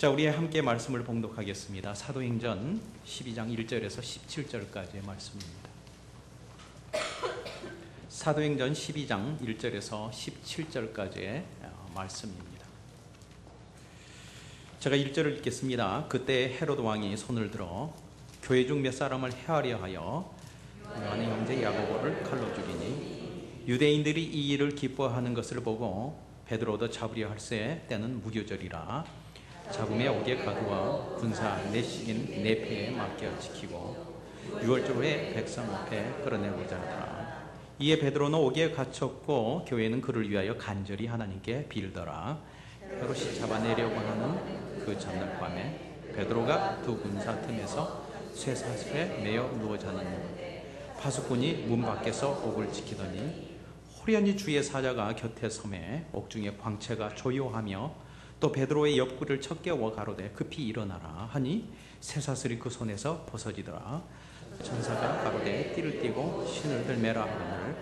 자, 우리 함께 말씀을 봉독하겠습니다. 사도행전 12장 1절에서 17절까지의 말씀입니다. 사도행전 12장 1절에서 17절까지의 말씀입니다. 제가 1절을 읽겠습니다. 그때 헤로드 왕이 손을 들어 교회 중 몇 사람을 해하려 하여 요한의 형제 야고보를 칼로 죽이니 유대인들이 이 일을 기뻐하는 것을 보고 베드로도 잡으려 할세 때는 무교절이라 잡음에 옥에 가두어 군사 내식인 네페에 맡겨 지키고 6월절 후에 백성 앞에 끌어내고자 하더라. 이에 베드로는 옥에 갇혔고 교회는 그를 위하여 간절히 하나님께 빌더라. 헤롯이 잡아내려고 하는 그 전날 밤에 베드로가 두 군사 틈에서 쇠사슬에 매어 누워 자는데 파수꾼이 문 밖에서 옥을 지키더니 호련히 주의 사자가 곁에 섬에 옥중에 광채가 조요하며 또 베드로의 옆구리를 척깨워 가로되 급히 일어나라 하니 쇠사슬이 그 손에서 벗어지더라. 천사가 가로되 띠를 띠고 신을 들매라 하거늘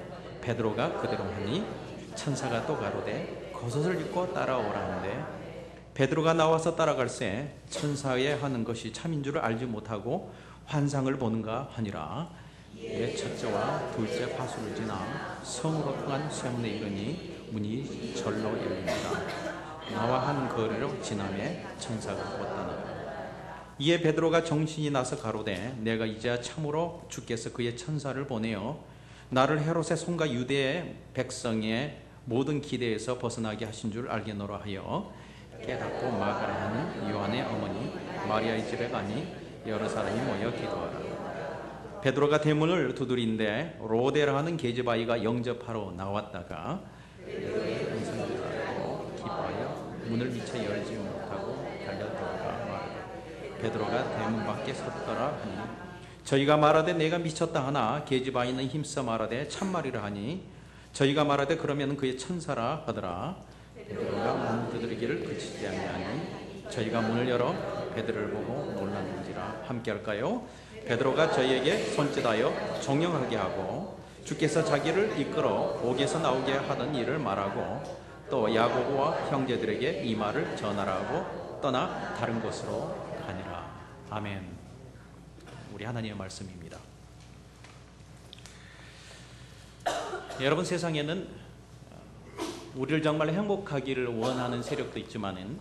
베드로가 그대로 하니 천사가 또 가로되 겉옷을 입고 따라오라 하는데 베드로가 나와서 따라갈새 천사의 하는 것이 참인 줄을 알지 못하고 환상을 보는가 하니라. 예, 첫째와 둘째 파수를 지나 성으로 통한 쇠문에 이르니 문이 절로 열립니다. 나와 한 거리로 지나매 천사가 곧 떠나가. 이에 베드로가 정신이 나서 가로되 내가 이제야 참으로 주께서 그의 천사를 보내어 나를 헤롯의 손과 유대의 백성의 모든 기대에서 벗어나게 하신 줄 알겠노라 하여 깨닫고 마가라 하는 요한의 어머니 마리아의 집에 가니 여러 사람이 모여 기도하라. 베드로가 대문을 두드린데 로데라 하는 계집아이가 영접하러 나왔다가 음성을 알고 기뻐하여 문을 미처 열지 못하고 달려들어가 말하되 베드로가 대문 밖에 섰더라 하니 저희가 말하되 내가 미쳤다 하나 계집아이는 힘써 말하되 참말이라 하니 저희가 말하되 그러면 그의 천사라 하더라. 베드로가 문 두드리기를 그치지 아니하니 저희가 문을 열어 베드로를 보고 놀랐는지라. 함께 할까요? 베드로가 저희에게 손짓하여 정령하게 하고 주께서 자기를 이끌어 옥에서 나오게 하던 일을 말하고 또 야고보와 형제들에게 이 말을 전하라고 떠나 다른 곳으로 가니라. 아멘. 우리 하나님의 말씀입니다. 여러분, 세상에는 우리를 정말 행복하기를 원하는 세력도 있지만은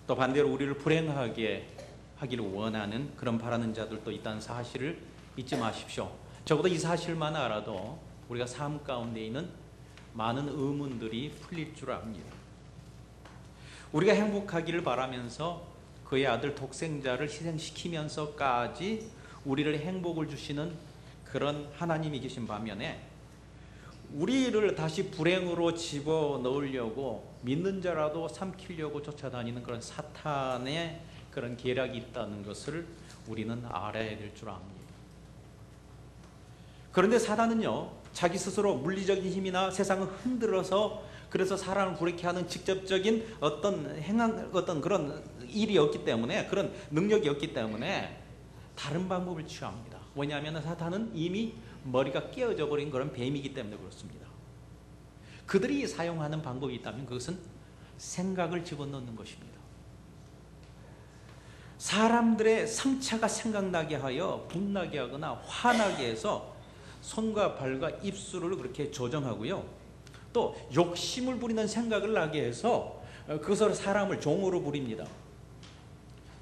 또 반대로 우리를 불행하게 하기를 원하는 그런 바라는 자들도 있다는 사실을 잊지 마십시오. 적어도 이 사실만 알아도 우리가 삶 가운데 있는 많은 의문들이 풀릴 줄 압니다. 우리가 행복하기를 바라면서 그의 아들 독생자를 희생시키면서까지 우리를 행복을 주시는 그런 하나님이 계신 반면에 우리를 다시 불행으로 집어넣으려고 믿는 자라도 삼키려고 쫓아다니는 그런 사탄의 그런 계략이 있다는 것을 우리는 알아야 될 줄 압니다. 그런데 사단은요, 자기 스스로 물리적인 힘이나 세상을 흔들어서 그래서 사람을 불행케 하는 직접적인 어떤 그런 일이 없기 때문에, 그런 능력이 없기 때문에 다른 방법을 취합니다. 왜냐하면 사탄은 이미 머리가 깨어져 버린 그런 뱀이기 때문에 그렇습니다. 그들이 사용하는 방법이 있다면 그것은 생각을 집어넣는 것입니다. 사람들의 상처가 생각나게 하여 분나게 하거나 화나게 해서 손과 발과 입술을 그렇게 조정하고요. 또 욕심을 부리는 생각을 나게 해서 그것으로 사람을 종으로 부립니다.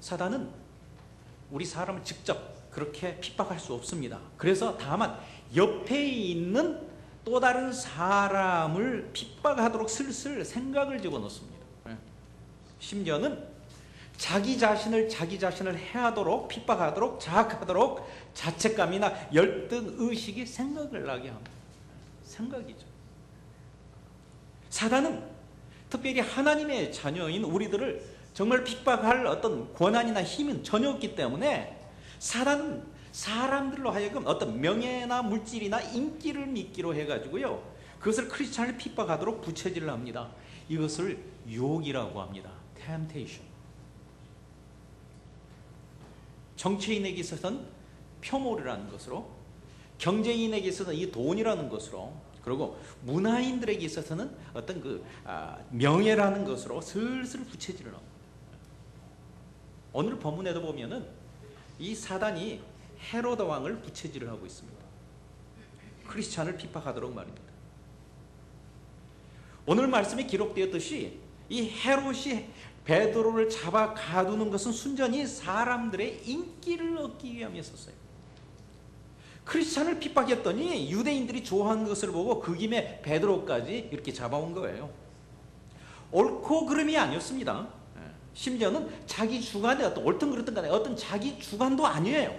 사단은 우리 사람을 직접 그렇게 핍박할 수 없습니다. 그래서 다만 옆에 있는 또 다른 사람을 핍박하도록 슬슬 생각을 집어넣습니다. 심지어는 자기 자신을 해하도록, 핍박하도록, 자학하도록 자책감이나 열등의식이 생각을 나게 합니다. 생각이죠. 사단은 특별히 하나님의 자녀인 우리들을 정말 핍박할 어떤 권한이나 힘은 전혀 없기 때문에 사단은 사람들로 하여금 어떤 명예나 물질이나 인기를 믿기로 해가지고요, 그것을 크리스찬을 핍박하도록 부채질을 합니다. 이것을 유혹이라고 합니다. temptation. 정치인에게 있어서는 표모라는 것으로, 경제인에게 있어서는 이 돈이라는 것으로, 그리고 문화인들에게 있어서는 어떤 명예라는 것으로 슬슬 부채질을 합니다. 오늘 본문에도 보면은 이 사단이 헤로드 왕을 부채질을 하고 있습니다. 크리스찬을 핍박하도록 말입니다. 오늘 말씀에 기록되었듯이 이 헤롯이 베드로를 잡아 가두는 것은 순전히 사람들의 인기를 얻기 위함이었어요. 크리스찬을 핍박했더니 유대인들이 좋아하는 것을 보고 그 김에 베드로까지 이렇게 잡아온 거예요. 옳고 그름이 아니었습니다. 심지어는 자기 주관에 어떤 옳든 그렇든 간에 어떤 자기 주관도 아니에요.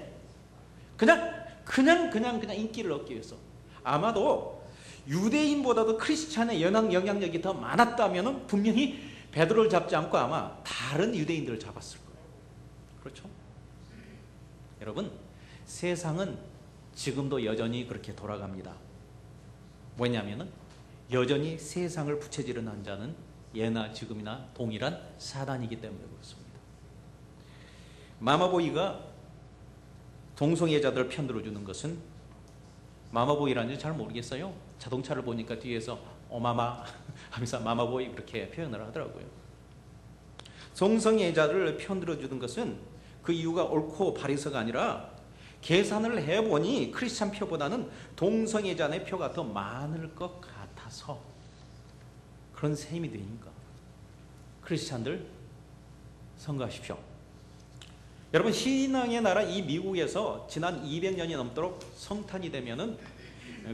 그냥 인기를 얻기 위해서. 아마도 유대인보다도 크리스찬의 영향력이 더 많았다면 분명히 베드로를 잡지 않고 아마 다른 유대인들을 잡았을 거예요. 그렇죠? 여러분, 세상은 지금도 여전히 그렇게 돌아갑니다. 왜냐하면 여전히 세상을 부채질하는 자는 예나 지금이나 동일한 사단이기 때문에 그렇습니다. 마마보이가 동성애자들을 편들어주는 것은, 마마보이라는지 잘 모르겠어요. 자동차를 보니까 뒤에서 오마마 하면서 마마보이 그렇게 표현을 하더라고요. 동성애자를 편들어주는 것은 그 이유가 옳고 바리서가 아니라 계산을 해보니 크리스찬 표보다는 동성애자의 표가 더 많을 것 같아서 그런 셈이 되니까 크리스찬들 선거하십시오. 여러분, 신앙의 나라 이 미국에서 지난 200년이 넘도록 성탄이 되면은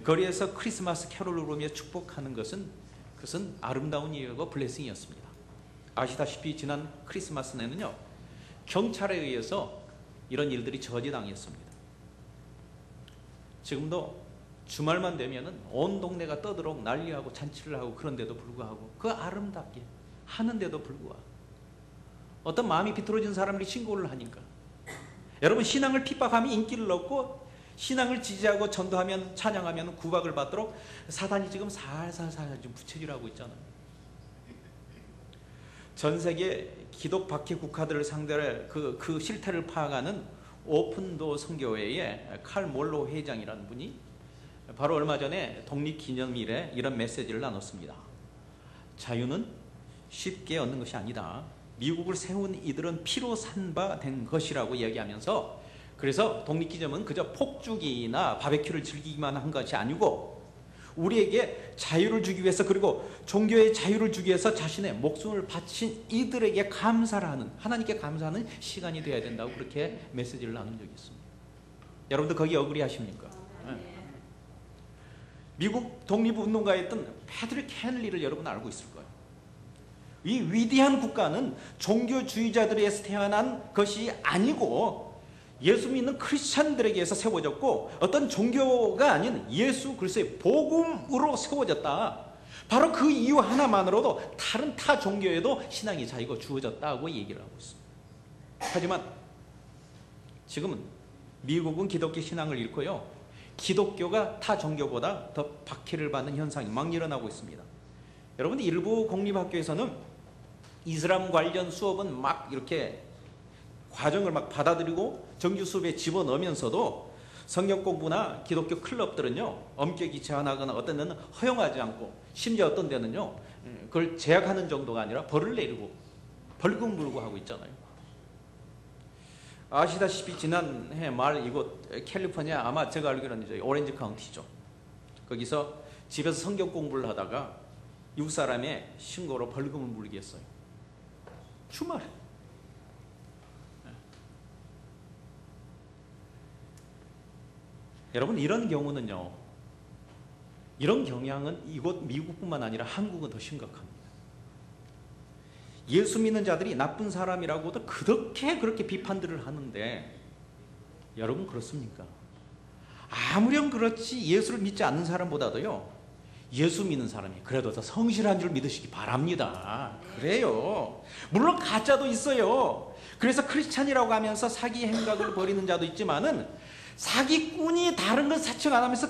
거리에서 크리스마스 캐롤을 부르며 축복하는 것은 그것은 아름다운 일이고 블레싱이었습니다. 아시다시피 지난 크리스마스에는요, 경찰에 의해서 이런 일들이 저지당했습니다. 지금도 주말만 되면은 온 동네가 떠들어 난리하고 잔치를 하고, 그런데도 불구하고 그 아름답게 하는데도 불구하고 어떤 마음이 비틀어진 사람들이 신고를 하니까, 여러분, 신앙을 핍박하면 인기를 얻고 신앙을 지지하고 전도하면 찬양하면 구박을 받도록 사단이 지금 살살살 좀 부채질하고 있잖아요. 전 세계 기독 박해 국가들을 상대로 그 실태를 파악하는 오픈도 선교회의 칼 몰로 회장이라는 분이 바로 얼마 전에 독립기념일에 이런 메시지를 나눴습니다. 자유는 쉽게 얻는 것이 아니다. 미국을 세운 이들은 피로 산 바 된 것이라고 얘기하면서, 그래서 독립기념은 그저 폭죽이나 바베큐를 즐기기만 한 것이 아니고 우리에게 자유를 주기 위해서, 그리고 종교의 자유를 주기 위해서 자신의 목숨을 바친 이들에게 감사를 하는, 하나님께 감사하는 시간이 되어야 된다고 그렇게 메시지를 나눈 적이 있습니다. 여러분들 거기 어그리 하십니까? 미국 독립운동가였던 패드릭 헨리를 여러분 알고 있을 거예요. 이 위대한 국가는 종교주의자들에서 태어난 것이 아니고 예수 믿는 크리스찬들에게서 세워졌고, 어떤 종교가 아닌 예수 그리스도의 복음으로 세워졌다. 바로 그 이유 하나만으로도 다른 타 종교에도 신앙의 자유가 주어졌다고 얘기를 하고 있습니다. 하지만 지금은 미국은 기독교 신앙을 잃고요, 기독교가 타 종교보다 더 박해를 받는 현상이 막 일어나고 있습니다. 여러분, 일부 공립학교에서는 이슬람 관련 수업은 막 이렇게 과정을 막 받아들이고 정규 수업에 집어넣으면서도 성경 공부나 기독교 클럽들은요, 엄격히 제한하거나 어떤 데는 허용하지 않고, 심지어 어떤 데는요 그걸 제약하는 정도가 아니라 벌을 내리고 벌금 물고 하고 있잖아요. 아시다시피 지난해 말 이곳 캘리포니아, 아마 제가 알기로는 이제 오렌지 카운티죠. 거기서 집에서 성경 공부를 하다가 6사람의 신고로 벌금을 물게 했어요. 주말에. 여러분, 이런 경우는요, 이런 경향은 이곳 미국뿐만 아니라 한국은 더 심각합니다. 예수 믿는 자들이 나쁜 사람이라고도 그렇게 비판들을 하는데, 여러분 그렇습니까? 아무렴 그렇지 예수를 믿지 않는 사람보다도요, 예수 믿는 사람이 그래도 더 성실한 줄 믿으시기 바랍니다. 그래요. 물론 가짜도 있어요. 그래서 크리스찬이라고 하면서 사기 행각을 벌이는 자도 있지만은, 사기꾼이 다른 걸 사칭 안 하면서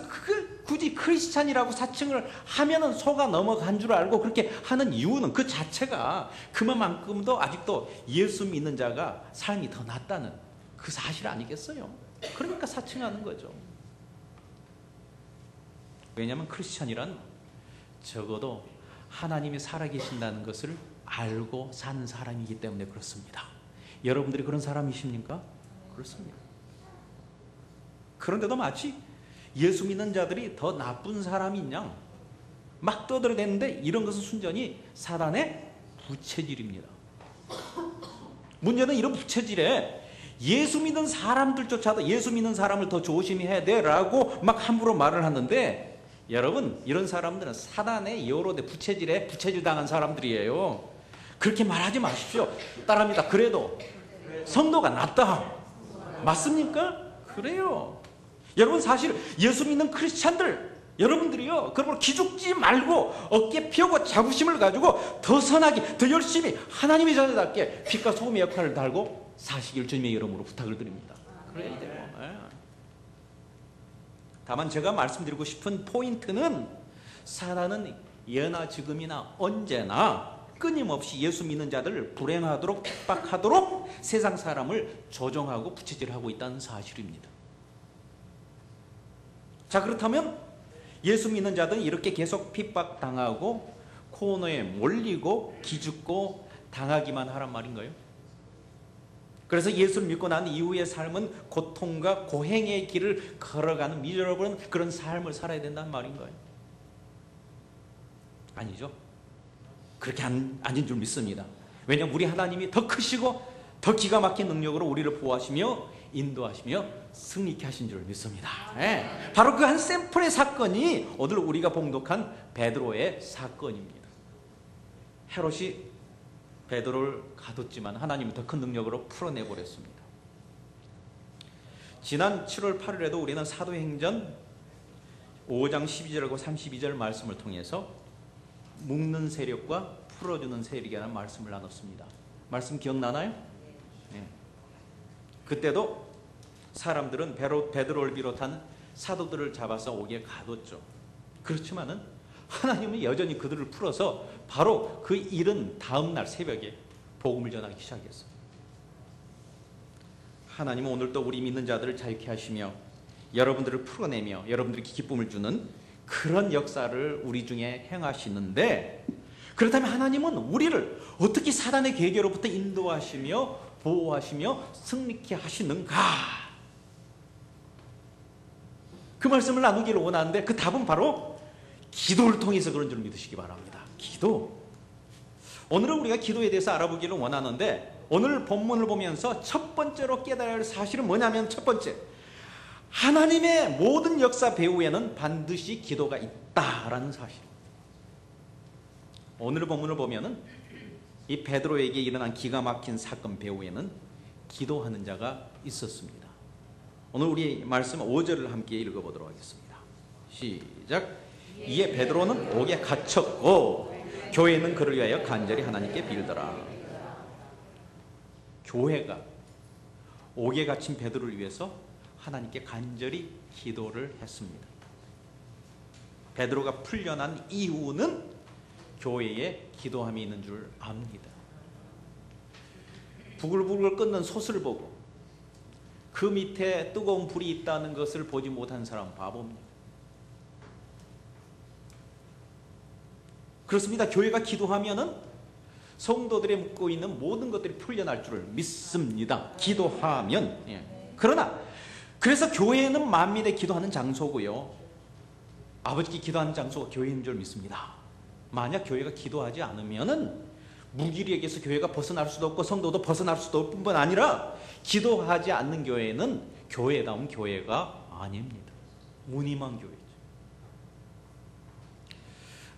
굳이 크리스찬이라고 사칭을 하면은 속아 넘어간 줄 알고 그렇게 하는 이유는 그 자체가 그만큼도 아직도 예수 믿는 자가 삶이 더 낫다는 그 사실 아니겠어요? 그러니까 사칭하는 거죠. 왜냐하면 크리스찬이란 적어도 하나님이 살아계신다는 것을 알고 사는 사람이기 때문에 그렇습니다. 여러분들이 그런 사람이십니까? 그렇습니다. 그런데도 마치 예수 믿는 자들이 더 나쁜 사람인 양 막 떠들어대는데, 이런 것은 순전히 사단의 부채질입니다. 문제는 이런 부채질에 예수 믿는 사람들조차도 예수 믿는 사람을 더 조심해야 돼라고 막 함부로 말을 하는데, 여러분, 이런 사람들은 사단의 여로대 부채질에 부채질 당한 사람들이에요. 그렇게 말하지 마십시오. 따라합니다. 그래도 성도가 낫다. 맞습니까? 그래요. 여러분, 사실 예수 믿는 크리스찬들 여러분들이요, 그러므로 기죽지 말고 어깨 펴고 자부심을 가지고 더 선하게, 더 열심히 하나님의 자녀답게 빛과 소금의 역할을 달고 사시길 주님의 이름으로 부탁을 드립니다. 그래야 돼요. 다만 제가 말씀드리고 싶은 포인트는, 사단은 예나 지금이나 언제나 끊임없이 예수 믿는 자들을 불행하도록 핍박하도록 세상 사람을 조종하고 부채질하고 있다는 사실입니다. 자, 그렇다면 예수 믿는 자들은 이렇게 계속 핍박당하고 코너에 몰리고 기죽고 당하기만 하란 말인가요? 그래서 예수를 믿고 난 이후의 삶은 고통과 고행의 길을 걸어가는 미저러블한 그런 삶을 살아야 된다는 말인가요? 아니죠. 그렇게 아닌 줄 믿습니다. 왜냐하면 우리 하나님이 더 크시고 더 기가 막힌 능력으로 우리를 보호하시며 인도하시며 승리케 하신 줄 믿습니다. 바로 그 한 샘플의 사건이 오늘 우리가 봉독한 베드로의 사건입니다. 헤롯이 베드로를 가뒀지만 하나님이 더 큰 능력으로 풀어내버렸습니다. 지난 7월 8일에도 우리는 사도행전 5장 12절과 32절 말씀을 통해서 묶는 세력과 풀어주는 세력이라는 말씀을 나눴습니다. 말씀 기억나나요? 네. 그때도 사람들은 베드로를 비롯한 사도들을 잡아서 옥에 가뒀죠. 그렇지만은 하나님은 여전히 그들을 풀어서 바로 그 이른 다음 날 새벽에 복음을 전하기 시작했어요. 하나님은 오늘도 우리 믿는 자들을 자유케 하시며 여러분들을 풀어내며 여러분들에게 기쁨을 주는 그런 역사를 우리 중에 행하시는데, 그렇다면 하나님은 우리를 어떻게 사단의 계계로부터 인도하시며 보호하시며 승리케 하시는가? 그 말씀을 나누기를 원하는데, 그 답은 바로 기도를 통해서 그런 줄 믿으시기 바랍니다. 기도. 오늘은 우리가 기도에 대해서 알아보기를 원하는데, 오늘 본문을 보면서 첫 번째로 깨달아야 할 사실은 뭐냐면, 첫 번째, 하나님의 모든 역사 배후에는 반드시 기도가 있다라는 사실. 오늘 본문을 보면은 이 베드로에게 일어난 기가 막힌 사건 배후에는 기도하는 자가 있었습니다. 오늘 우리 말씀 5절을 함께 읽어보도록 하겠습니다. 시작. 이에 베드로는 옥에 갇혔고 교회는 그를 위하여 간절히 하나님께 빌더라. 교회가 옥에 갇힌 베드로를 위해서 하나님께 간절히 기도를 했습니다. 베드로가 풀려난 이유는 교회에 기도함이 있는 줄 압니다. 부글부글 끓는 솥을 보고 그 밑에 뜨거운 불이 있다는 것을 보지 못한 사람 바보입니다. 그렇습니다. 교회가 기도하면은 성도들의 묻고 있는 모든 것들이 풀려날 줄을 믿습니다. 기도하면. 그러나 그래서 교회는 만민의 기도하는 장소고요, 아버지께 기도하는 장소가 교회인 줄 믿습니다. 만약 교회가 기도하지 않으면은 무기력에서 교회가 벗어날 수도 없고 성도도 벗어날 수도 없을 뿐만 아니라 기도하지 않는 교회는 교회다운 교회가 아닙니다. 무늬만 교회죠.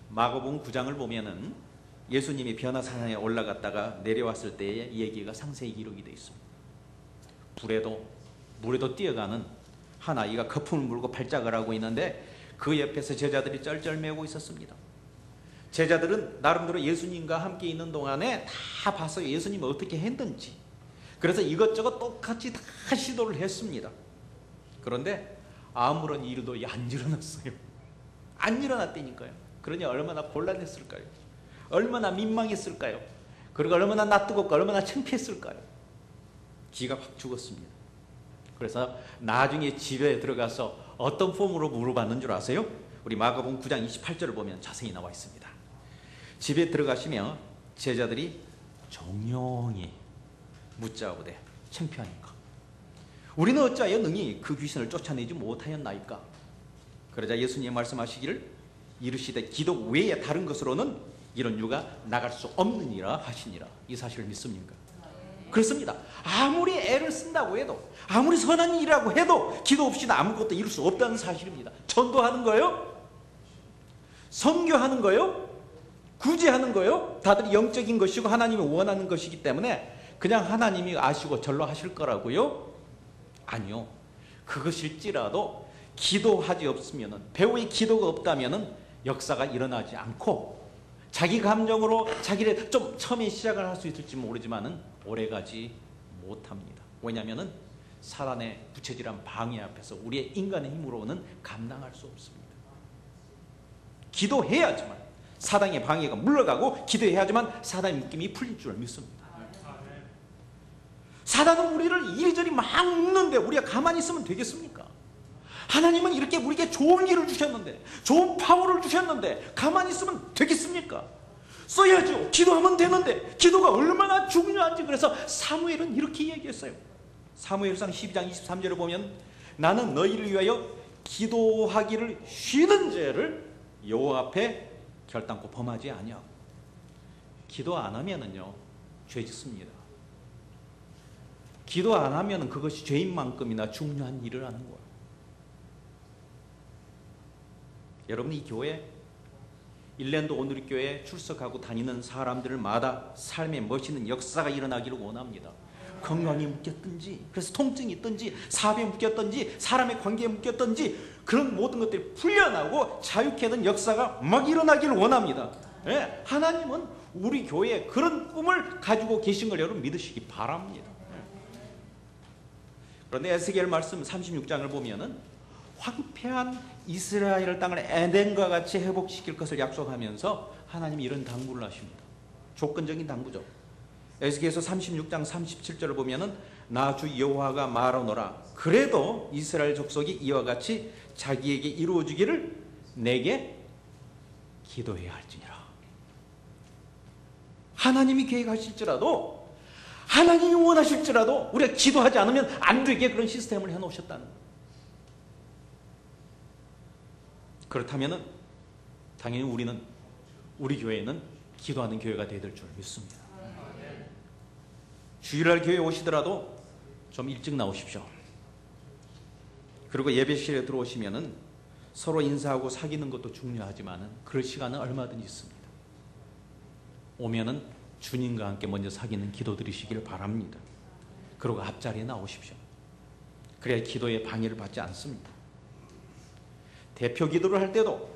마가복음 9장을 보면은 예수님이 변화산에 올라갔다가 내려왔을 때의 얘기가 상세히 기록이 되어 있습니다. 물에도 뛰어가는 한 아이가 거품을 물고 발작을 하고 있는데 그 옆에서 제자들이 쩔쩔매고 있었습니다. 제자들은 나름대로 예수님과 함께 있는 동안에 다 봤어요. 예수님이 어떻게 했는지. 그래서 이것저것 똑같이 다 시도를 했습니다. 그런데 아무런 일도 안 일어났어요. 안 일어났다니까요. 그러니 얼마나 곤란했을까요? 얼마나 민망했을까요? 그리고 얼마나 낯뜨겁고 얼마나 창피했을까요? 기가 확 죽었습니다. 그래서 나중에 집에 들어가서 어떤 폼으로 물어봤는 줄 아세요? 우리 마가복음 9장 28절을 보면 자세히 나와 있습니다. 집에 들어가시면 제자들이 묻자오되 창피하니까 우리는 어찌하여 능히 그 귀신을 쫓아내지 못하였나이까. 그러자 예수님이 말씀하시기를 이르시되 기도 외에 다른 것으로는 이런 유가 나갈 수 없느니라 하시니라. 이 사실을 믿습니까? 그렇습니다. 아무리 애를 쓴다고 해도, 아무리 선한 일이라고 해도 기도 없이는 아무것도 이룰 수 없다는 사실입니다. 전도하는 거요, 선교하는 거요, 구제하는 거요, 다들 영적인 것이고 하나님이 원하는 것이기 때문에 그냥 하나님이 아시고 절로 하실 거라고요? 아니요. 그것일지라도 기도하지 없으면은, 배우의 기도가 없다면은 역사가 일어나지 않고 자기 감정으로 자기를 좀 처음에 시작을 할 수 있을지 모르지만은 오래가지 못합니다. 왜냐하면은 사단의 부채질한 방해 앞에서 우리의 인간의 힘으로는 감당할 수 없습니다. 기도해야지만 사단의 방해가 물러가고, 기도해야지만 사단의 묶임이 풀릴 줄 믿습니다. 사단은 우리를 이리저리 막 묶는데 우리가 가만히 있으면 되겠습니까? 하나님은 이렇게 우리에게 좋은 길을 주셨는데, 좋은 파워를 주셨는데 가만히 있으면 되겠습니까? 써야죠. 기도하면 되는데 기도가 얼마나 중요한지. 그래서 사무엘은 이렇게 얘기했어요. 사무엘상 12장 23절을 보면 나는 너희를 위하여 기도하기를 쉬는 죄를 여호와 앞에 결단코 범하지 아니하고. 기도 안 하면은요 죄 짓습니다. 기도 안 하면은 그것이 죄인 만큼이나 중요한 일을 하는 거예요. 여러분, 이 교회, 일랜드 온누리교회에 출석하고 다니는 사람들마다 삶에 멋있는 역사가 일어나기를 원합니다. 건강이 묶였든지, 그래서 통증이 있든지, 사업에 묶였든지, 사람의 관계에 묶였든지, 그런 모든 것들이 풀려나고 자유케 된 역사가 막 일어나기를 원합니다. 네, 하나님은 우리 교회에 그런 꿈을 가지고 계신 걸 여러분 믿으시기 바랍니다. 그런데 에스겔 말씀 36장을 보면은 황폐한 이스라엘 땅을 에덴과 같이 회복시킬 것을 약속하면서 하나님이 이런 당부를 하십니다. 조건적인 당부죠. 에스겔서 36장 37절을 보면은 나 주 여호와가 말하노라. 그래도 이스라엘 족속이 이와 같이 자기에게 이루어지기를 내게 기도해야 할지니라. 하나님이 계획하실지라도, 하나님이 원하실지라도 우리가 기도하지 않으면 안 되게 그런 시스템을 해놓으셨다는 거예요. 그렇다면 당연히 우리 교회는 기도하는 교회가 되야 될 줄 믿습니다. 주일날 교회에 오시더라도 좀 일찍 나오십시오. 그리고 예배실에 들어오시면은 서로 인사하고 사귀는 것도 중요하지만은 그럴 시간은 얼마든지 있습니다. 오면은 주님과 함께 먼저 사귀는 기도 드리시길 바랍니다. 그리고 앞자리에 나오십시오. 그래야 기도에 방해를 받지 않습니다. 대표 기도를 할 때도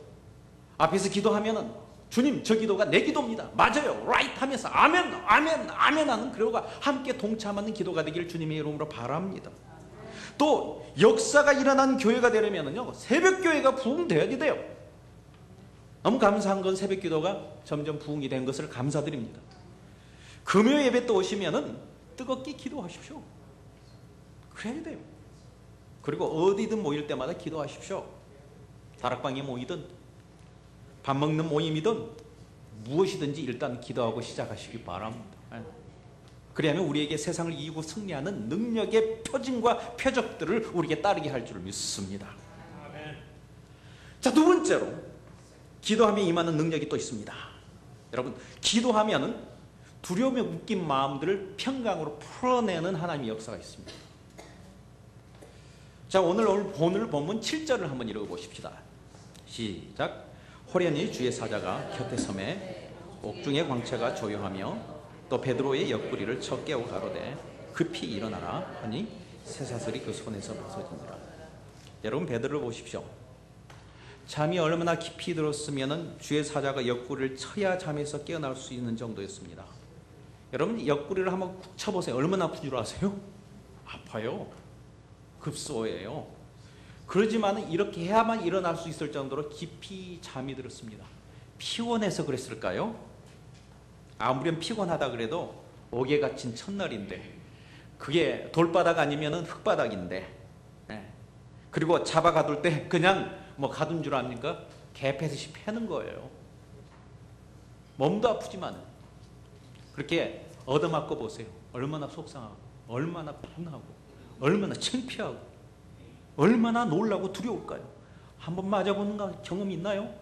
앞에서 기도하면은 주님, 저 기도가 내 기도입니다. 맞아요. right 하면서 아멘, 아멘, 아멘 하는, 그리고 함께 동참하는 기도가 되기를 주님의 이름으로 바랍니다. 또 역사가 일어난 교회가 되려면은요, 새벽 교회가 부흥되어야 돼요. 너무 감사한 건 새벽 기도가 점점 부흥이 된 것을 감사드립니다. 금요 예배 때 오시면은 뜨겁게 기도하십시오. 그래야 돼요. 그리고 어디든 모일 때마다 기도하십시오. 다락방에 모이든 밥 먹는 모임이든 무엇이든지 일단 기도하고 시작하시기 바랍니다. 그래야면 우리에게 세상을 이기고 승리하는 능력의 표징과 표적들을 우리에게 따르게 할 줄 믿습니다. 자, 두 번째로 기도하며 임하는 능력이 또 있습니다. 여러분, 기도하면은 두려움에 묶인 마음들을 평강으로 풀어내는 하나님의 역사가 있습니다. 자, 오늘 본문 7절을 한번 읽어보십시다. 시작. 호련히 주의 사자가 곁에 섬에 옥중의 광채가 조용하며 또 베드로의 옆구리를 쳐 깨워 가로되 급히 일어나라 하니 쇠사슬이 그 손에서 벗어지니라. 여러분, 베드로를 보십시오. 잠이 얼마나 깊이 들었으면 주의 사자가 옆구리를 쳐야 잠에서 깨어날 수 있는 정도였습니다. 여러분, 옆구리를 한번 쿡 쳐보세요. 얼마나 아픈 줄 아세요? 아파요. 급소예요. 그러지만 이렇게 해야만 일어날 수 있을 정도로 깊이 잠이 들었습니다. 피곤해서 그랬을까요? 아무리 피곤하다 그래도 옥에 갇힌 첫날인데, 그게 돌바닥 아니면 흙바닥인데, 그리고 잡아 가둘 때 그냥 가둔 줄 압니까? 개 패듯이 패는 거예요. 몸도 아프지만 그렇게 얻어맞고 보세요. 얼마나 속상하고, 얼마나 분하고, 얼마나 창피하고, 얼마나 놀라고 두려울까요? 한번 맞아보는 경험이 있나요?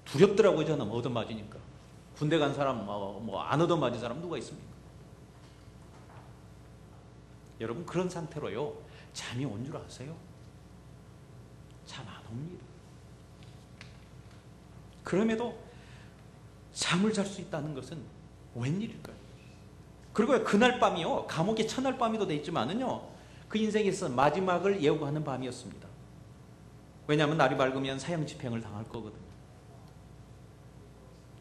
두렵더라고요. 저는 얻어맞으니까. 군대 간 사람 안 얻어맞은 사람 누가 있습니까? 여러분, 그런 상태로요 잠이 온 줄 아세요? 잠 안 옵니다. 그럼에도 잠을 잘 수 있다는 것은 웬일일까요? 그리고 그날 밤이요, 감옥의 첫날 밤이도 돼 있지만은요, 그 인생에서 마지막을 예고하는 밤이었습니다. 왜냐하면 날이 밝으면 사형 집행을 당할 거거든요.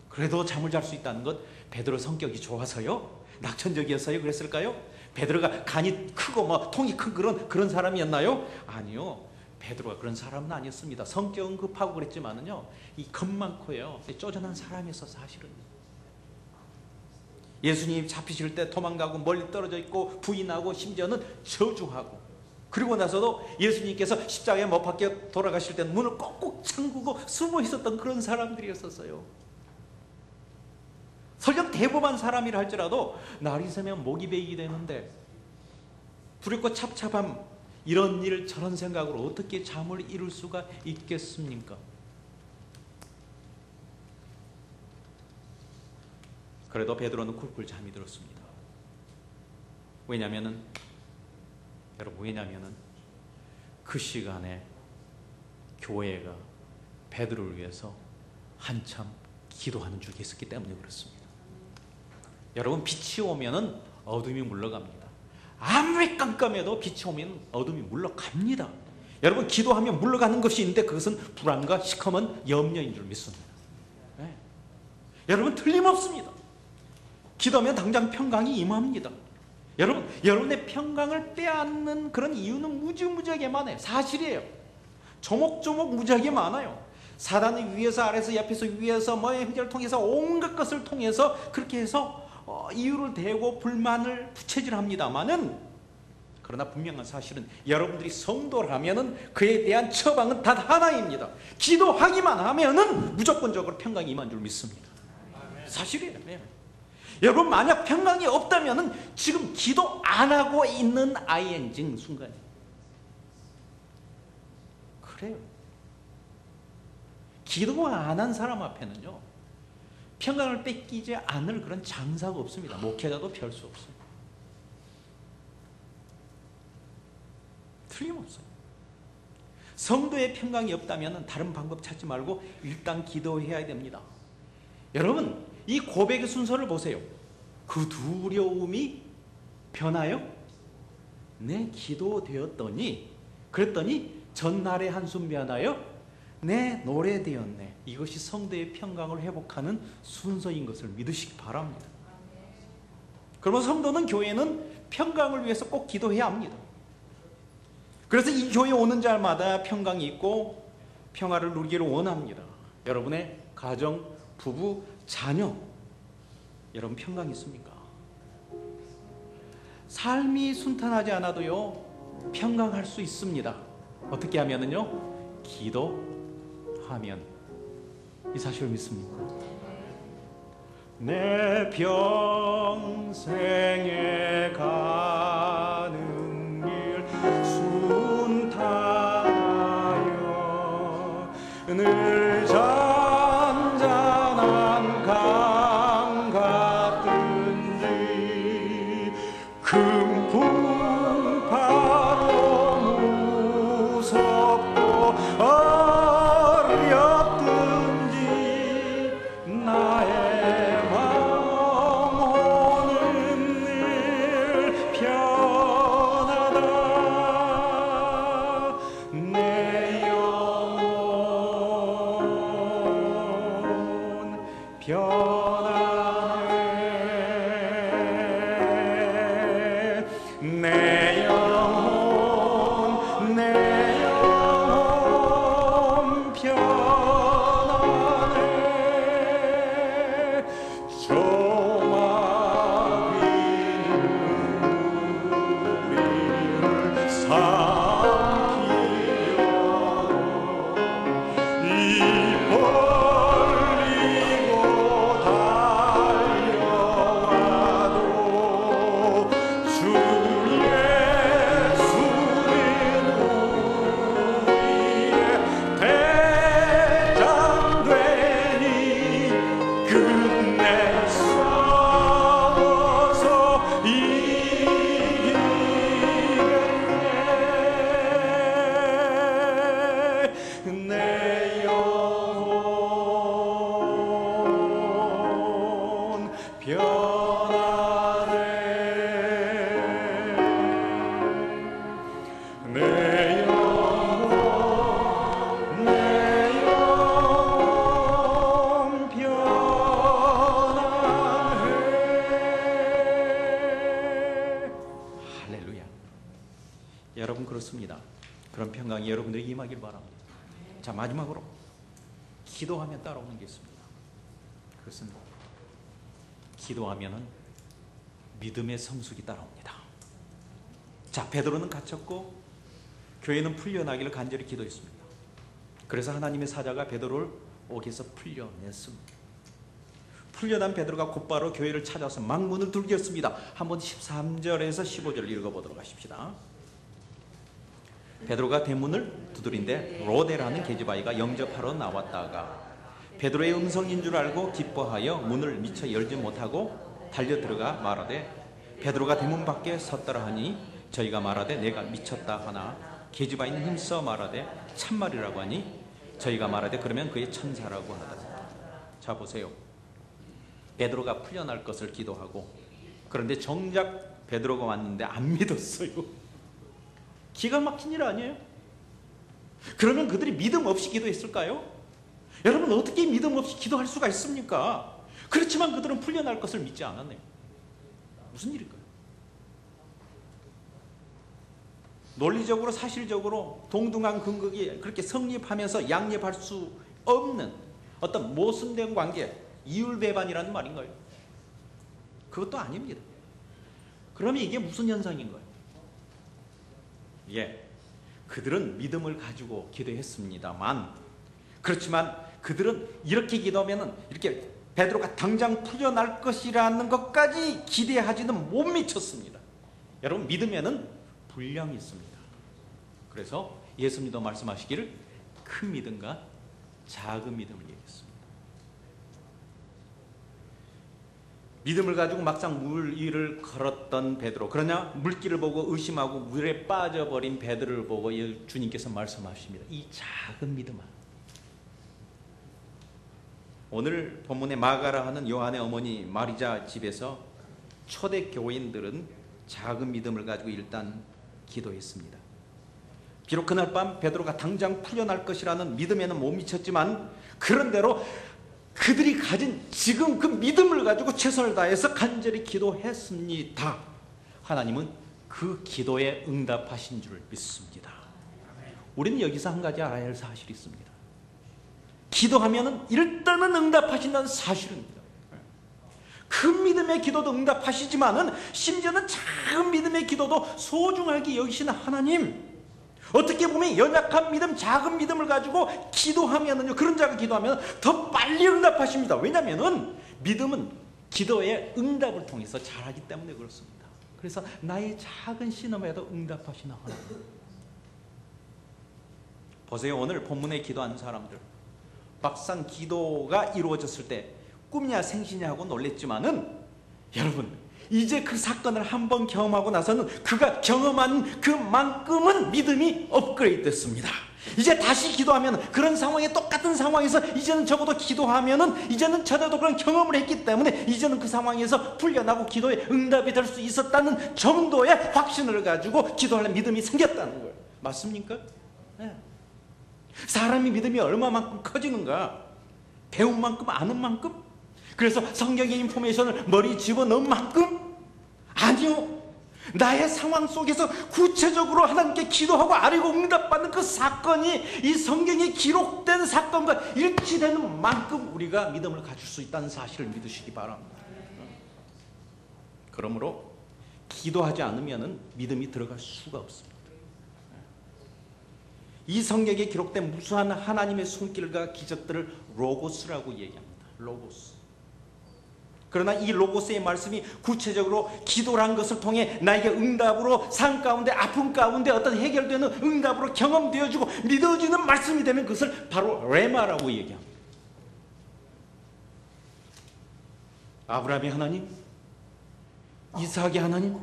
그래도 잠을 잘 수 있다는 것, 베드로 성격이 좋아서요, 낙천적이어서요 그랬을까요? 베드로가 간이 크고 통이 큰 그런 사람이었나요? 아니요. 베드로가 그런 사람은 아니었습니다. 성격은 급하고 그랬지만은요, 이 겁 많고요, 쪼잔한 사람이었어. 사실은 예수님 잡히실 때 도망가고 멀리 떨어져 있고 부인하고 심지어는 저주하고, 그리고 나서도 예수님께서 십자가에 못 박혀 돌아가실 때는 문을 꼭꼭 잠그고 숨어 있었던 그런 사람들이었었어요. 설령 대범한 사람이라 할지라도 날이 새면 목이 베이게 되는데, 두렵고 찹찹함, 이런 일 저런 생각으로 어떻게 잠을 이룰 수가 있겠습니까? 그래도 베드로는 쿨쿨 잠이 들었습니다. 왜냐면은 그 시간에 교회가 베드로를 위해서 한참 기도하는 중에 있었기 때문에 그렇습니다. 여러분, 빛이 오면은 어둠이 물러갑니다. 아무리 깜깜해도 빛이 오면 어둠이 물러갑니다. 여러분, 기도하면 물러가는 것이 있는데 그것은 불안과 시커먼 염려인 줄 믿습니다. 네. 여러분, 틀림없습니다. 기도하면 당장 평강이 임합니다. 여러분, 여러분의 평강을 빼앗는 그런 이유는 무지무지하게 많아요. 사실이에요. 조목조목 무지하게 많아요. 사단이 위에서 아래서 옆에서 위에서 형제를 통해서 온갖 것을 통해서 그렇게 해서 이유를 대고 불만을 부채질합니다마는, 그러나 분명한 사실은 여러분들이 성도라면은 그에 대한 처방은 단 하나입니다. 기도하기만 하면은 무조건적으로 평강이 임한 줄 믿습니다. 사실이에요. 네. 여러분, 만약 평강이 없다면은 지금 기도 안 하고 있는 ING 순간이에요. 그래요. 기도 안 한 사람 앞에는요, 평강을 뺏기지 않을 그런 장사가 없습니다. 목회자도 별 수 없어요. 틀림없어요. 성도의 평강이 없다면 다른 방법 찾지 말고 일단 기도해야 됩니다. 여러분, 이 고백의 순서를 보세요. 그 두려움이 변하여 내 기도되었더니, 그랬더니 전날의 한숨 변하여 내 노래 되었네. 이것이 성도의 평강을 회복하는 순서인 것을 믿으시기 바랍니다. 그러면 성도는, 교회는 평강을 위해서 꼭 기도해야 합니다. 그래서 이 교회에 오는 자마다 평강이 있고 평화를 누리기를 원합니다. 여러분의 가정, 부부, 자녀, 여러분 평강이 있습니까? 삶이 순탄하지 않아도요, 평강할 수 있습니다. 어떻게 하면은요? 기도하면. 이 사실을 믿습니까? 내 평생에 가는 길 순탄하여 늘 잔잔한 강 같든지 큰 풍파도 무섭고 어렵든지 나의 영혼은 늘 편하다. 내 영혼 편하네. 내 여러분 그렇습니다. 그런 평강이 여러분들에게 임하길 바랍니다. 자, 마지막으로 기도하면 따라오는 게 있습니다. 그것은 기도하면은 믿음의 성숙이 따라옵니다. 자, 베드로는 갇혔고 교회는 풀려나기를 간절히 기도했습니다. 그래서 하나님의 사자가 베드로를 옥에서 풀려냈습니다. 풀려난 베드로가 곧바로 교회를 찾아서 망문을 두들겼습니다. 한번 13절에서 15절 읽어보도록 하십시다. 베드로가 대문을 두드린데 로데라는 계집아이가 영접하러 나왔다가 베드로의 음성인 줄 알고 기뻐하여 문을 미처 열지 못하고 달려 들어가 말하되 베드로가 대문 밖에 섰더라 하니 저희가 말하되 내가 미쳤다 하나 계집아이는 힘써 말하되 참말이라고 하니 저희가 말하되 그러면 그의 천사라고 하더라. 자, 보세요. 베드로가 풀려날 것을 기도하고 그런데 정작 베드로가 왔는데 안 믿었어요. 기가 막힌 일 아니에요? 그러면 그들이 믿음 없이 기도했을까요? 여러분, 어떻게 믿음 없이 기도할 수가 있습니까? 그렇지만 그들은 풀려날 것을 믿지 않았네요. 무슨 일일까요? 논리적으로 사실적으로 동등한 근거기 그렇게 성립하면서 양립할 수 없는 어떤 모순된 관계, 이율배반이라는 말인가요? 그것도 아닙니다. 그러면 이게 무슨 현상인가요? 예, 그들은 믿음을 가지고 기도했습니다만, 그렇지만 그들은 이렇게 기도하면은 이렇게 베드로가 당장 풀려날 것이라는 것까지 기대하지는 못 미쳤습니다. 여러분, 믿으면은 분량이 있습니다. 그래서 예수님도 말씀하시기를 큰 믿음과 작은 믿음을 얘기했습니다. 믿음을 가지고 막상 물 위를 걸었던 베드로, 그러나 물길을 보고 의심하고 물에 빠져버린 베드로를 보고 주님께서 말씀하십니다. 이 작은 믿음아. 오늘 본문에 마가라 하는 요한의 어머니 마리자 집에서 초대 교인들은 작은 믿음을 가지고 일단 기도했습니다. 비록 그날 밤 베드로가 당장 풀려날 것이라는 믿음에는 못 미쳤지만 그런대로 그들이 가진 지금 그 믿음을 가지고 최선을 다해서 간절히 기도했습니다. 하나님은 그 기도에 응답하신 줄 믿습니다. 우리는 여기서 한 가지 알아야 할 사실이 있습니다. 기도하면은 일단은 응답하신다는 사실입니다. 큰 믿음의 기도도 응답하시지만은 심지어는 작은 믿음의 기도도 소중하게 여기시는 하나님, 어떻게 보면 연약한 믿음, 작은 믿음을 가지고 기도하면은요, 그런 자가 기도하면 더 빨리 응답하십니다. 왜냐하면은 믿음은 기도의 응답을 통해서 자라기 때문에 그렇습니다. 그래서 나의 작은 신음에도 응답하시는 하나님. 보세요. 오늘 본문에 기도하는 사람들, 막상 기도가 이루어졌을 때 꿈이냐 생시냐 하고 놀랬지만은 여러분, 이제 그 사건을 한번 경험하고 나서는 그가 경험한 그만큼은 믿음이 업그레이드 됐습니다. 이제 다시 기도하면 그런 상황에, 똑같은 상황에서 이제는 적어도 기도하면은 이제는 전에도 그런 경험을 했기 때문에 이제는 그 상황에서 풀려나고 기도에 응답이 될 수 있었다는 정도의 확신을 가지고 기도할 믿음이 생겼다는 거예요. 맞습니까? 네. 사람이 믿음이 얼마만큼 커지는가? 배운 만큼, 아는 만큼? 그래서 성경의 인포메이션을 머리에 집어넣은 만큼? 아니요. 나의 상황 속에서 구체적으로 하나님께 기도하고 아뢰고 응답받는 그 사건이 이 성경에 기록된 사건과 일치되는 만큼 우리가 믿음을 가질 수 있다는 사실을 믿으시기 바랍니다. 그러므로 기도하지 않으면 믿음이 들어갈 수가 없습니다. 이 성경에 기록된 무수한 하나님의 손길과 기적들을 로고스라고 얘기합니다. 로고스. 그러나 이 로고스의 말씀이 구체적으로 기도란 것을 통해 나에게 응답으로, 삶 가운데, 아픔 가운데 어떤 해결되는 응답으로 경험되어지고 믿어지는 말씀이 되면 그것을 바로 레마라고 얘기합니다. 아브라함의 하나님, 이삭의 하나님,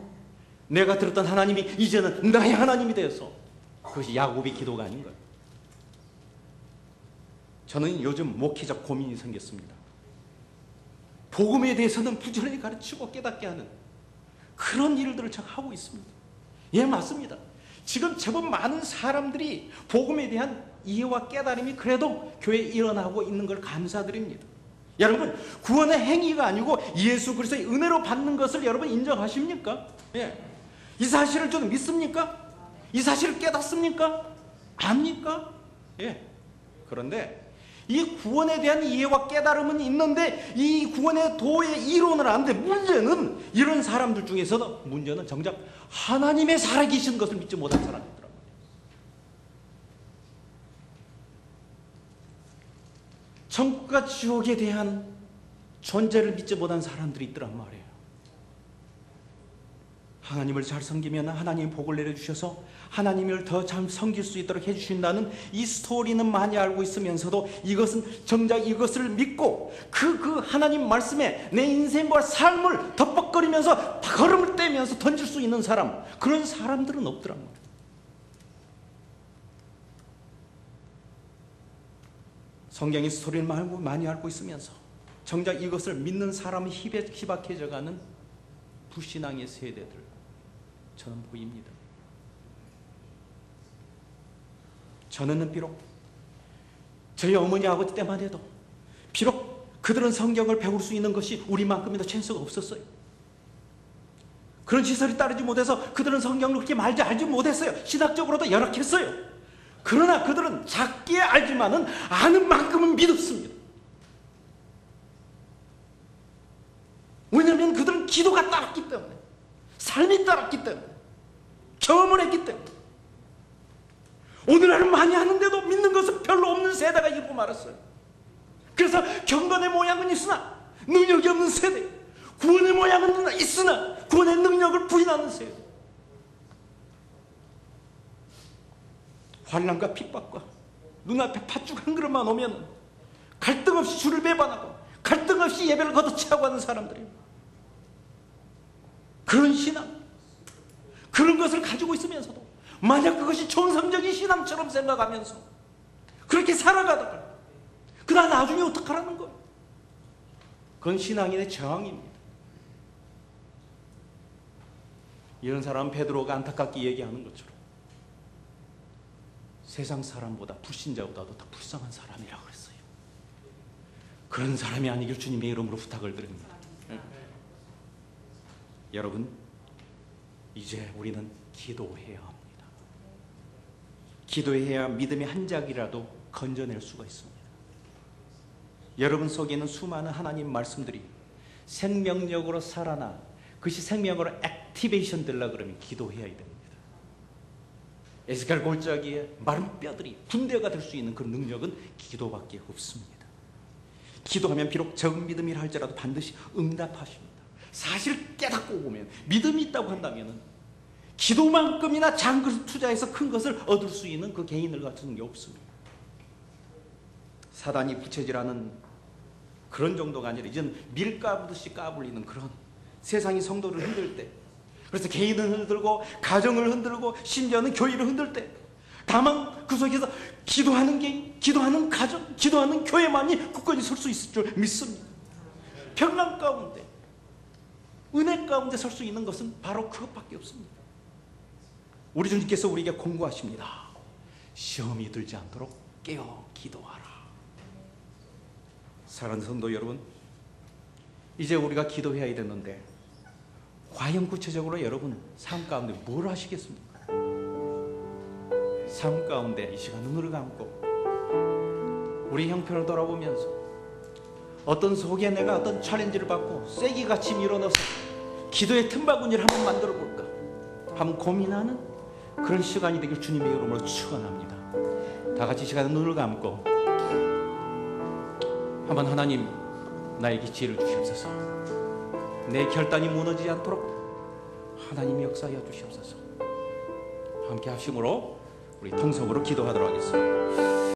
내가 들었던 하나님이 이제는 나의 하나님이 되어서, 그것이 야곱의 기도가 아닌가요? 저는 요즘 목회적 고민이 생겼습니다. 복음에 대해서는 부지런히 가르치고 깨닫게 하는 그런 일들을 제가 하고 있습니다. 예, 맞습니다. 지금 제법 많은 사람들이 복음에 대한 이해와 깨달음이 그래도 교회에 일어나고 있는 걸 감사드립니다. 여러분, 구원의 행위가 아니고 예수 그리스도의 은혜로 받는 것을 여러분 인정하십니까? 예. 이 사실을 좀 믿습니까? 이 사실을 깨닫습니까? 압니까? 예. 그런데 이 구원에 대한 이해와 깨달음은 있는데 이 구원의 도의 이론을 아는데 문제는 이런 사람들 중에서도 문제는 정작 하나님의 살아계신 것을 믿지 못한 사람이 있더란 말이에요. 천국과 지옥에 대한 존재를 믿지 못한 사람들이 있더란 말이에요. 하나님을 잘 섬기면 하나님이 복을 내려주셔서 하나님을 더 잘 섬길 수 있도록 해주신다는 이 스토리는 많이 알고 있으면서도 이것은 정작 이것을 믿고 그 하나님 말씀에 내 인생과 삶을 덮벅거리면서 걸음을 떼면서 던질 수 있는 사람, 그런 사람들은 없더란 말이에요. 성경의 스토리를 많이 알고 있으면서 정작 이것을 믿는 사람이 희박해져가는 불신앙의 세대들 저는 보입니다. 저는 비록 저희 어머니 아버지 때만 해도 비록 그들은 성경을 배울 수 있는 것이 우리만큼이나 찬스가 없었어요. 그런 시설이 따르지 못해서 그들은 성경을 그렇게 알지 못했어요. 신학적으로도 열악했어요. 그러나 그들은 작게 알지만은 아는 만큼은 믿었습니다. 왜냐하면 그들은 기도가 따랐기 때문에, 삶이 따랐기 때문에, 경험을 했기 때문에. 오늘날은 많이 하는데도 믿는 것은 별로 없는 세대가 이루고 말았어요. 그래서 경건의 모양은 있으나 능력이 없는 세대, 구원의 모양은 있으나 구원의 능력을 부인하는 세대. 환난과 핍박과 눈앞에 팥죽 한 그릇만 오면 갈등 없이 주를 배반하고 갈등 없이 예배를 걷어차고 하는 사람들이에요. 그런 신앙, 그런 것을 가지고 있으면서도 만약 그것이 정상적인 신앙처럼 생각하면서 그렇게 살아가다가 그러나 나중에 어떡하라는 거예요? 그건 신앙인의 저항입니다. 이런 사람은 베드로가 안타깝게 얘기하는 것처럼 세상 사람보다 불신자보다도 더 불쌍한 사람이라고 그랬어요. 그런 사람이 아니길 주님의 이름으로 부탁을 드립니다. 여러분, 이제 우리는 기도해야 합니다. 기도해야 믿음의 한 작이라도 건져낼 수가 있습니다. 여러분 속에 있는 수많은 하나님 말씀들이 생명력으로 살아나 그것이 생명으로 액티베이션 되려고 그러면 기도해야 됩니다. 에스겔 골짜기에 마른 뼈들이 군대가 될 수 있는 그 능력은 기도밖에 없습니다. 기도하면 비록 적은 믿음이라 할지라도 반드시 응답하십니다. 사실 깨닫고 보면 믿음이 있다고 한다면 기도만큼이나 작은 것을 투자해서 큰 것을 얻을 수 있는 그 개인을 갖추는 게 없습니다. 사단이 부채질하는 그런 정도가 아니라 이제는 밀 까부듯이 까불리는 그런 세상이 성도를 흔들 때, 그래서 개인을 흔들고 가정을 흔들고 심지어는 교회를 흔들 때, 다만 그 속에서 기도하는 개인, 기도하는 가정, 기도하는 교회만이 굳건히 설 수 있을 줄 믿습니다. 평강 가운데, 은혜 가운데 설 수 있는 것은 바로 그것밖에 없습니다. 우리 주님께서 우리에게 공고하십니다. 시험이 들지 않도록 깨어 기도하라. 사랑하는 성도 여러분, 이제 우리가 기도해야 되는데 과연 구체적으로 여러분 삶 가운데 뭘 하시겠습니까? 삶 가운데 이 시간 눈을 감고 우리 형편을 돌아보면서 어떤 속에 내가 어떤 챌린지를 받고 쐐기같이 밀어넣어서 기도의 틈바구니를 한번 만들어 볼까 한번 고민하는 그런 시간이 되길 주님의 이름으로 축원합니다. 다 같이 시간 눈을 감고 한번 하나님 나에게 지혜를 주시옵소서. 내 결단이 무너지지 않도록 하나님이 역사하여 주시옵소서. 함께 합심으로 우리 통성으로 기도하도록 하겠습니다.